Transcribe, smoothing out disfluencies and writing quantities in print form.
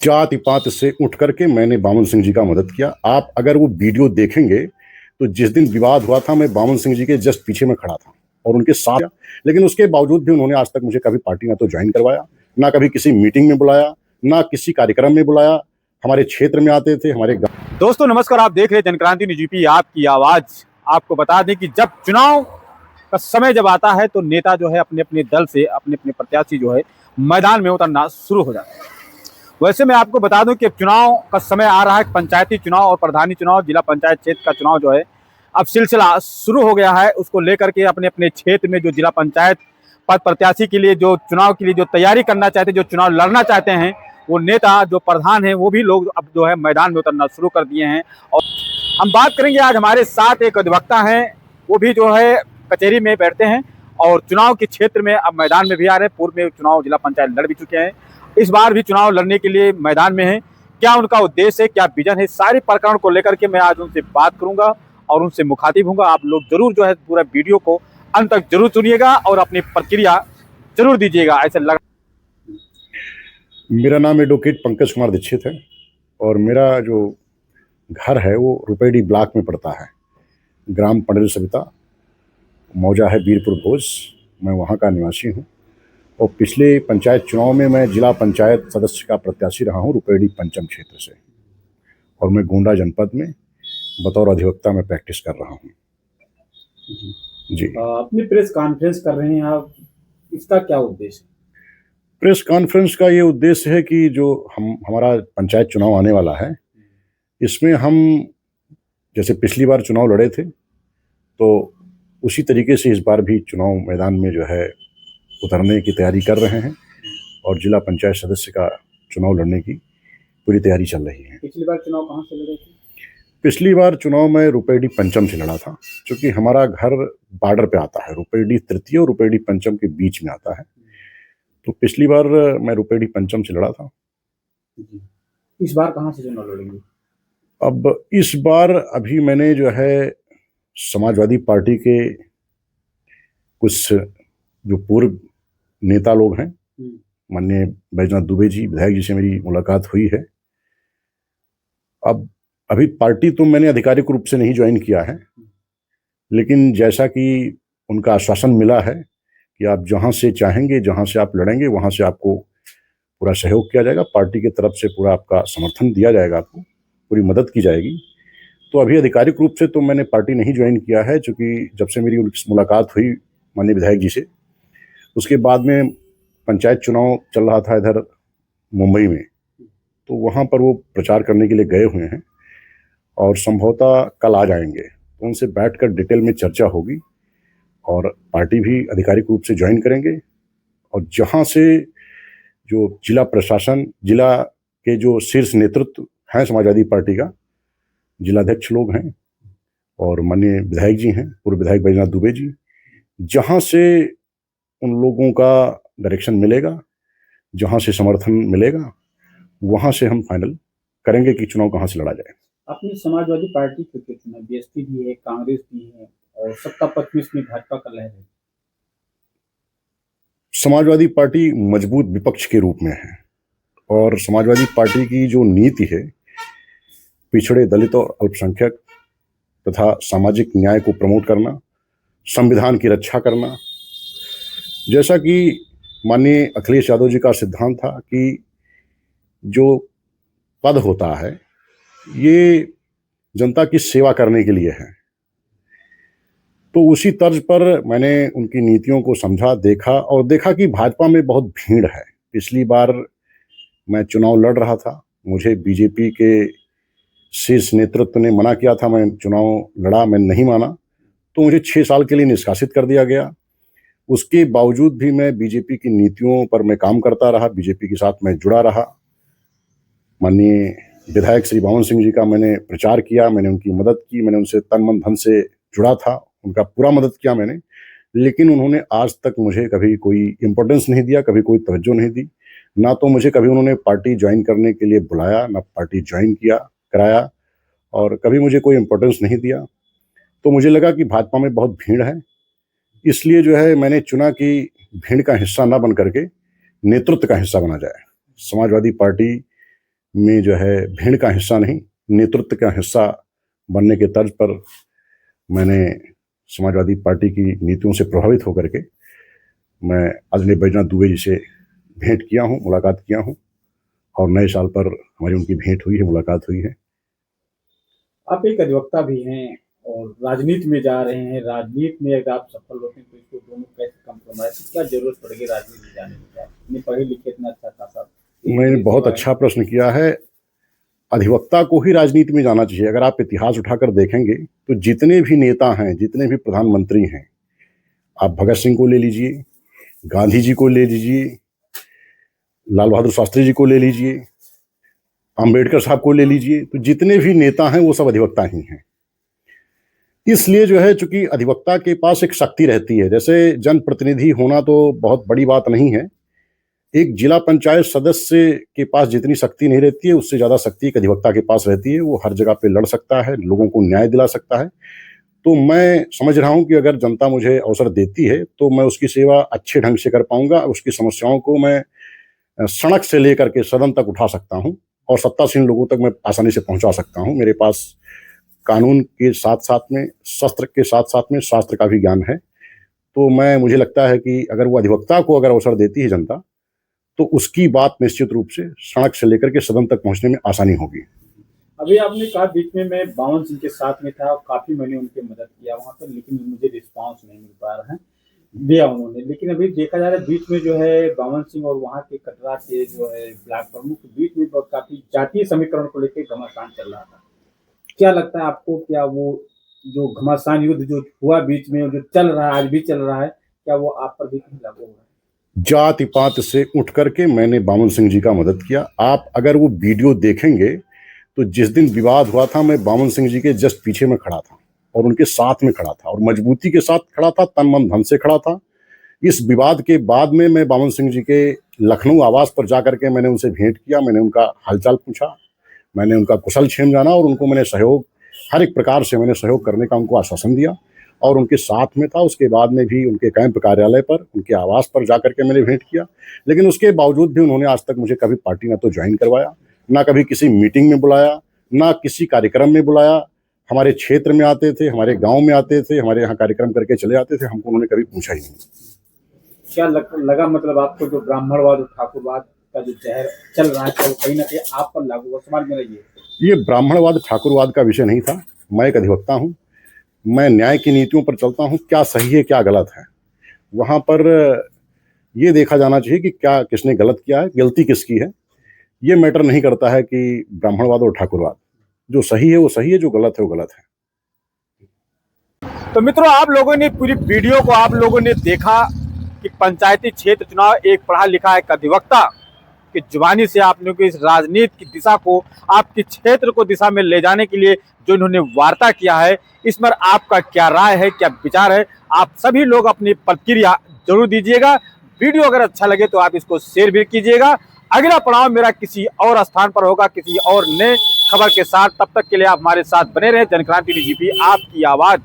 जाति पात से उठ करके मैंने बामन सिंह जी का मदद किया। आप अगर वो वीडियो देखेंगे तो जिस दिन विवाद हुआ था मैं बामन सिंह जी के जस्ट पीछे में खड़ा था और उनके साथ, लेकिन उसके बावजूद भी उन्होंने आज तक मुझे कभी पार्टी ना तो ज्वाइन करवाया, ना कभी किसी मीटिंग में बुलाया, ना किसी कार्यक्रम में बुलाया। हमारे क्षेत्र में आते थे, हमारे दोस्तों नमस्कार, आप देख रहे हैं जनक्रांति न्यूज़ यूपी, आपकी आवाज। आपको बता दें कि जब चुनाव का समय जब आता है तो नेता जो है अपने अपने दल से अपने अपने प्रत्याशी जो है मैदान में उतरना शुरू हो जाता है। वैसे मैं आपको बता दूं कि अब चुनाव का समय आ रहा है। पंचायती चुनाव और प्रधानी चुनाव, जिला पंचायत क्षेत्र का चुनाव जो है अब सिलसिला शुरू हो गया है। उसको लेकर के अपने अपने क्षेत्र में जो जिला पंचायत पद प्रत्याशी के लिए जो चुनाव के लिए जो तैयारी करना चाहते हैं, जो चुनाव लड़ना चाहते हैं, वो नेता जो प्रधान हैं वो भी लोग अब जो है मैदान में उतरना शुरू कर दिए हैं। और हम बात करेंगे, आज हमारे साथ एक अधिवक्ता हैं, वो भी जो है कचहरी में बैठते हैं और चुनाव के क्षेत्र में अब मैदान में भी आ रहे हैं। पूर्व में चुनाव जिला पंचायत लड़ भी चुके हैं, इस बार भी चुनाव लड़ने के लिए मैदान में हैं। क्या उनका उद्देश्य है, क्या विजन है, सारे प्रकरण को लेकर के मैं आज उनसे बात करूंगा और उनसे मुखातिब होऊंगा। आप लोग जरूर जो है पूरा वीडियो को अंत तक जरूर सुनिएगा और अपनी प्रतिक्रिया जरूर दीजिएगा। ऐसे लग मेरा नाम एडवोकेट पंकज कुमार दीक्षित है और मेरा जो घर है वो रुपेडी ब्लॉक में पड़ता है। ग्राम पंडिल सविता, मौजा है बीरपुर भोज। मैं वहाँ का निवासी हूँ और पिछले पंचायत चुनाव में मैं जिला पंचायत सदस्य का प्रत्याशी रहा हूँ रुपेडी पंचम क्षेत्र से, और मैं गोंडा जनपद में बतौर अधिवक्ता में प्रैक्टिस कर रहा हूँ जी। अपनी प्रेस कॉन्फ्रेंस कर रहे हैं आप, इसका क्या उद्देश्य है? प्रेस कॉन्फ्रेंस का ये उद्देश्य है कि जो हमारा पंचायत चुनाव आने वाला है, इसमें हम जैसे पिछली बार चुनाव लड़े थे तो उसी तरीके से इस बार भी चुनाव मैदान में जो है उतरने की तैयारी कर रहे हैं और जिला पंचायत सदस्य का चुनाव लड़ने की पूरी तैयारी चल रही है। पिछली बार चुनाव कहाँ से लड़े थे? पिछली बार चुनाव में रुपेडी पंचम से लड़ा था, क्योंकि हमारा घर बॉर्डर पे आता है, रुपेडी तृतीय और रुपेडी पंचम के बीच में आता है। तो पिछली बार मैं रुपेडी पंचम से लड़ा था। इस बार कहाँ से चुनाव लड़ेंगे? अब इस बार अभी मैंने जो है समाजवादी पार्टी के कुछ जो पूर्व नेता लोग हैं, माननीय बैजनाथ दुबे जी विधायक जी से मेरी मुलाकात हुई है। अब अभी पार्टी तो मैंने आधिकारिक रूप से नहीं ज्वाइन किया है, लेकिन जैसा कि उनका आश्वासन मिला है कि आप जहां से चाहेंगे, जहां से आप लड़ेंगे, वहां से आपको पूरा सहयोग किया जाएगा, पार्टी की तरफ से पूरा आपका समर्थन दिया जाएगा, आपको पूरी मदद की जाएगी। तो अभी आधिकारिक रूप से तो मैंने पार्टी नहीं ज्वाइन किया है, क्योंकि जब से मेरी उनकी मुलाकात हुई माननीय विधायक जी से, उसके बाद में पंचायत चुनाव चल रहा था इधर मुंबई में, तो वहाँ पर वो प्रचार करने के लिए गए हुए हैं और संभवतः कल आ जाएंगे। तो उनसे बैठकर डिटेल में चर्चा होगी और पार्टी भी आधिकारिक रूप से ज्वाइन करेंगे। और जहाँ से जो जिला प्रशासन, जिला के जो शीर्ष नेतृत्व हैं समाजवादी पार्टी का, जिलाध्यक्ष लोग हैं और माननीय विधायक जी हैं, पूर्व विधायक बैजनाथ दुबे जी, जहाँ से उन लोगों का डायरेक्शन मिलेगा, जहाँ से समर्थन मिलेगा, वहाँ से हम फाइनल करेंगे कि चुनाव कहाँ से लड़ा जाए। अपनी समाजवादी पार्टी के चुनाव बीएसपी भी है, कांग्रेस भी है और सत्ता पक्ष में इसमें भाजपा का लहर है। समाजवादी पार्टी मजबूत विपक्ष के रूप में है और समाजवादी पार्टी की जो नीति है, पिछड़े, दलित और अल्पसंख्यक तथा सामाजिक न्याय को प्रमोट करना, संविधान की रक्षा करना। जैसा कि माननीय अखिलेश यादव जी का सिद्धांत था कि जो पद होता है ये जनता की सेवा करने के लिए है, तो उसी तर्ज पर मैंने उनकी नीतियों को समझा, देखा कि भाजपा में बहुत भीड़ है। पिछली बार मैं चुनाव लड़ रहा था, मुझे बीजेपी के शीर्ष नेतृत्व ने मना किया था, मैं चुनाव लड़ा, मैं नहीं माना, तो मुझे 6 साल के लिए निष्कासित कर दिया गया। उसके बावजूद भी मैं बीजेपी की नीतियों पर मैं काम करता रहा, बीजेपी के साथ मैं जुड़ा रहा। माननीय विधायक श्री बामन सिंह जी का मैंने प्रचार किया, मैंने उनकी मदद की, मैंने उनसे तन मन धन से जुड़ा था, उनका पूरा मदद किया मैंने। लेकिन उन्होंने आज तक मुझे कभी कोई इम्पोर्टेंस नहीं दिया, कभी कोई तवज्जो नहीं दी, ना तो मुझे कभी उन्होंने पार्टी ज्वाइन करने के लिए बुलाया, ना पार्टी ज्वाइन कराया, और कभी मुझे कोई इम्पोर्टेंस नहीं दिया। तो मुझे लगा कि भाजपा में बहुत भीड़ है, इसलिए जो है मैंने चुना कि भीड़ का हिस्सा ना बन करके नेतृत्व का हिस्सा बना जाए। समाजवादी पार्टी में जो है भीड़ का हिस्सा नहीं, नेतृत्व का हिस्सा बनने के तर्ज पर मैंने समाजवादी पार्टी की नीतियों से प्रभावित होकर के मैं अजय बैजनाथ दुबे जी से भेंट किया हूँ, मुलाकात किया हूँ, और नए साल पर हमारी उनकी भेंट हुई है, मुलाकात हुई है। आप एक अधिवक्ता भी हैं और राजनीति में जा रहे हैं। राजनीति में अगर आप सफल होते हैं तो इसको दोनों कैसे कंप्रोमाइज, क्या जरूरत पड़ेगी राजनीति में जाने की? इतने पढ़े लिखे, इतना अच्छा खासा। मैंने बहुत अच्छा प्रश्न किया है। अधिवक्ता को ही राजनीति में जाना चाहिए। अगर आप इतिहास उठाकर देखेंगे तो जितने भी नेता हैं, जितने भी प्रधानमंत्री हैं, आप भगत सिंह को ले लीजिए, गांधी जी को ले लीजिए, लाल बहादुर शास्त्री जी को ले लीजिए, अंबेडकर साहब को ले लीजिए, तो जितने भी नेता हैं वो सब अधिवक्ता ही हैं। इसलिए जो है, चूंकि अधिवक्ता के पास एक शक्ति रहती है, जैसे जनप्रतिनिधि होना तो बहुत बड़ी बात नहीं है, एक जिला पंचायत सदस्य के पास जितनी शक्ति नहीं रहती है, उससे ज़्यादा शक्ति एक अधिवक्ता के पास रहती है। वो हर जगह पे लड़ सकता है, लोगों को न्याय दिला सकता है। तो मैं समझ रहा हूँ कि अगर जनता मुझे अवसर देती है तो मैं उसकी सेवा अच्छे ढंग से कर पाऊंगा। उसकी समस्याओं को मैं सड़क से लेकर के सदन तक उठा सकता हूँ और सत्तासीन लोगों तक मैं आसानी से पहुंचा सकता हूँ। मेरे पास कानून के साथ साथ में, शस्त्र के साथ साथ में शास्त्र का भी ज्ञान है। तो मुझे लगता है कि अगर वो अधिवक्ता को अगर अवसर देती है जनता, तो उसकी बात निश्चित रूप से सड़क से लेकर के सदन तक पहुंचने में आसानी होगी। अभी आपने कहा बीच में मैं बावन सिंह के साथ में था और काफी मैंने उनकी मदद किया वहां पर, लेकिन मुझे रिस्पांस नहीं मिल पा रहा है, दिया उन्होंने। लेकिन अभी देखा जा रहा है बीच में जो है बावन सिंह और वहां के कटरा के जो है ब्लॉक प्रमुख के बीच में काफी जातीय समीकरण को लेकर घमासान चल रहा था। क्या लगता है आपको, क्या वो जो घमासान युद्ध जो हुआ बीच में, जो चल रहा है, आज भी चल रहा है, क्या वो आप पर भी कहीं लागू हो रहा है? जाति पात से उठ करके मैंने बावन सिंह जी का मदद किया। आप अगर वो वीडियो देखेंगे तो जिस दिन विवाद हुआ था, मैं बावन सिंह जी के जस्ट पीछे में खड़ा था और उनके साथ में खड़ा था और मजबूती के साथ खड़ा था, तन मन धन से खड़ा था। इस विवाद के बाद में मैं बावन सिंह जी के लखनऊ आवास पर जा करके मैंने उनसे भेंट किया, मैंने उनका हालचाल पूछा, मैंने उनका कुशल क्षेम जाना और उनको मैंने सहयोग, हर एक प्रकार से मैंने सहयोग करने का उनको आश्वासन दिया और उनके साथ में था। उसके बाद में भी उनके कैंप कार्यालय पर, उनके आवास पर जाकर के मैंने भेंट किया। लेकिन उसके बावजूद भी उन्होंने आज तक मुझे कभी पार्टी ना तो ज्वाइन करवाया, ना कभी किसी मीटिंग में बुलाया, ना किसी कार्यक्रम में बुलाया। हमारे क्षेत्र में आते थे, हमारे गांव में आते थे, हमारे यहाँ कार्यक्रम करके चले जाते थे, हमको उन्होंने कभी पूछा ही नहीं। क्या लगा मतलब आपको जो ब्राह्मणवाद और ठाकुरवाद का जो जहर चल रहा है, वो कहीं ना कहीं आप पर लागू हुआ? समाज में रहिए, ये ब्राह्मणवाद ठाकुरवाद का विषय नहीं था। मैं एक अधिवक्ता हूँ, मैं न्याय की नीतियों पर चलता हूँ। क्या सही है, क्या गलत है, वहाँ पर ये देखा जाना चाहिए कि क्या किसने गलत किया है, गलती किसकी है। ये मैटर नहीं करता है कि ब्राह्मणवाद और ठाकुरवाद, जो सही है वो सही है, जो गलत है वो गलत है। तो मित्रों, आप लोगों ने पूरी वीडियो को आप लोगों ने देखा कि पंचायती क्षेत्र चुनाव एक पढ़ा लिखा एक अधिवक्ता की जुबानी से आप लोगों की इस राजनीति की दिशा को, आपके क्षेत्र को दिशा में ले जाने के लिए जो इन्होंने वार्ता किया है, इस पर आपका क्या राय है, क्या विचार है? आप सभी लोग अपनी प्रतिक्रिया जरूर दीजिएगा। वीडियो अगर अच्छा लगे तो आप इसको शेयर भी कीजिएगा। अगला पड़ाव मेरा किसी और स्थान पर होगा, किसी और नए खबर के साथ। तब तक के लिए आप हमारे साथ बने रहे। जनक्रांति डीजीपी, आपकी आवाज।